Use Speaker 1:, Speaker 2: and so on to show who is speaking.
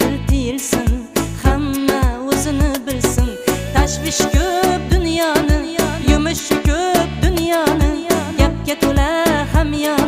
Speaker 1: dil tiyilsin, hamma o'zini bilsin. Tashvish ko'p dunyoni, yumushi ko'p dunyoni, gapga to'la hamyon.